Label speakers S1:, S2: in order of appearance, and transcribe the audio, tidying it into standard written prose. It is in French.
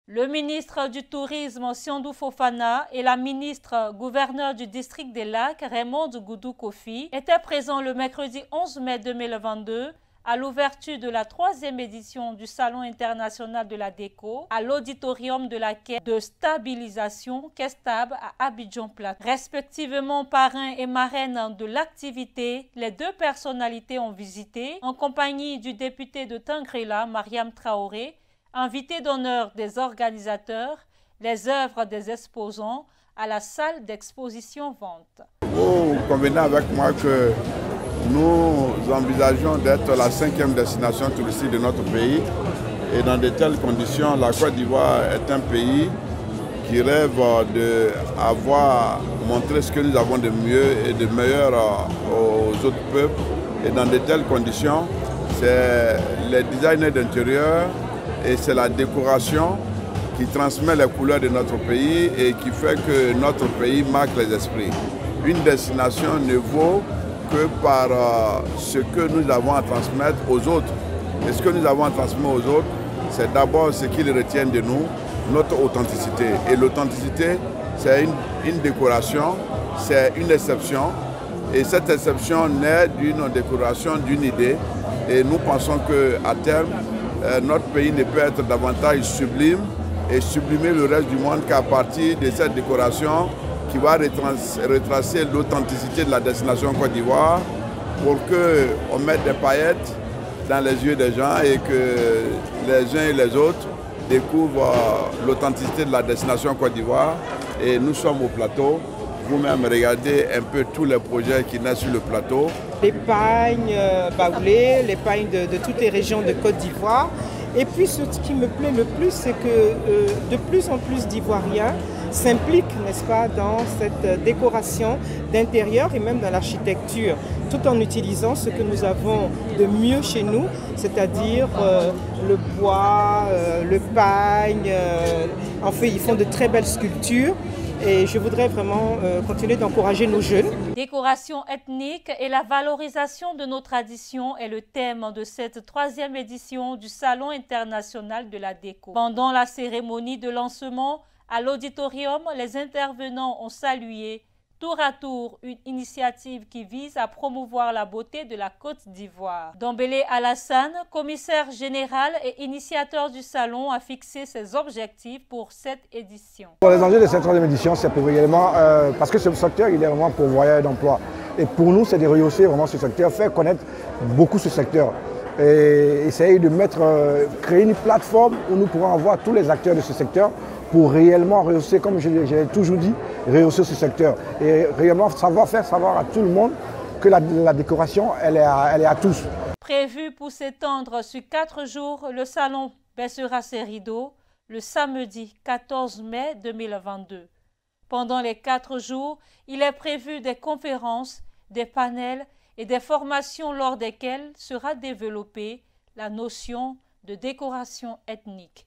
S1: Le ministre du Tourisme, Siandou Fofana, et la ministre gouverneur du district des Lacs, Raymond Goudou Kofi, étaient présents le mercredi 11 mai 2022 à l'ouverture de la 3e édition du Salon international de la déco à l'auditorium de la Caisse de stabilisation Kestab à Abidjan-Plateau. Respectivement parrain et marraine de l'activité, les deux personnalités ont visité, en compagnie du député de Tangrela, Mariam Traoré, invité d'honneur des organisateurs, les œuvres des exposants à la salle d'exposition-vente.
S2: Vous convenez avec moi que nous envisageons d'être la 5e destination touristique de notre pays et dans de telles conditions, la Côte d'Ivoire est un pays qui rêve d'avoir montré ce que nous avons de mieux et de meilleur aux autres peuples. Et dans de telles conditions, c'est les designers d'intérieur et c'est la décoration qui transmet les couleurs de notre pays et qui fait que notre pays marque les esprits. Une destination ne vaut que par ce que nous avons à transmettre aux autres. Et ce que nous avons à transmettre aux autres, c'est d'abord ce qu'ils retiennent de nous, notre authenticité. Et l'authenticité, c'est une décoration, c'est une exception. Et cette exception naît d'une décoration, d'une idée. Et nous pensons qu'à terme, notre pays ne peut être davantage sublime et sublimer le reste du monde qu'à partir de cette décoration qui va retracer l'authenticité de la destination Côte d'Ivoire pour qu'on mette des paillettes dans les yeux des gens et que les uns et les autres découvrent l'authenticité de la destination Côte d'Ivoire. Et nous sommes au plateau. Vous-même, regardez un peu tous les projets qui naissent sur le plateau.
S3: Les pagnes baoulées, les pagnes de toutes les régions de Côte d'Ivoire. Et puis ce qui me plaît le plus, c'est que de plus en plus d'Ivoiriens s'impliquent, n'est-ce pas, dans cette décoration d'intérieur et même dans l'architecture, tout en utilisant ce que nous avons de mieux chez nous, c'est-à-dire le bois, le pagne. En fait, ils font de très belles sculptures. Et je voudrais vraiment continuer d'encourager nos jeunes.
S1: Décoration ethnique et la valorisation de nos traditions est le thème de cette 3e édition du Salon international de la déco. Pendant la cérémonie de lancement, à l'auditorium, les intervenants ont salué tour à tour une initiative qui vise à promouvoir la beauté de la Côte d'Ivoire. Dembélé Alassane, commissaire général et initiateur du salon, a fixé ses objectifs pour cette édition.
S4: Pour les enjeux de cette 3e édition, c'est pour également, parce que ce secteur il est vraiment pourvoyeur d'emploi. Et pour nous, c'est de rehausser vraiment ce secteur, faire connaître beaucoup ce secteur. Et essayer de créer une plateforme où nous pourrons avoir tous les acteurs de ce secteur pour réellement rehausser, comme j'ai toujours dit, rehausser ce secteur. Et réellement faire savoir à tout le monde que la décoration, elle est à tous.
S1: Prévu pour s'étendre sur 4 jours, le salon baissera ses rideaux le samedi 14 mai 2022. Pendant les 4 jours, il est prévu des conférences, des panels et des formations lors desquelles sera développée la notion de décoration ethnique.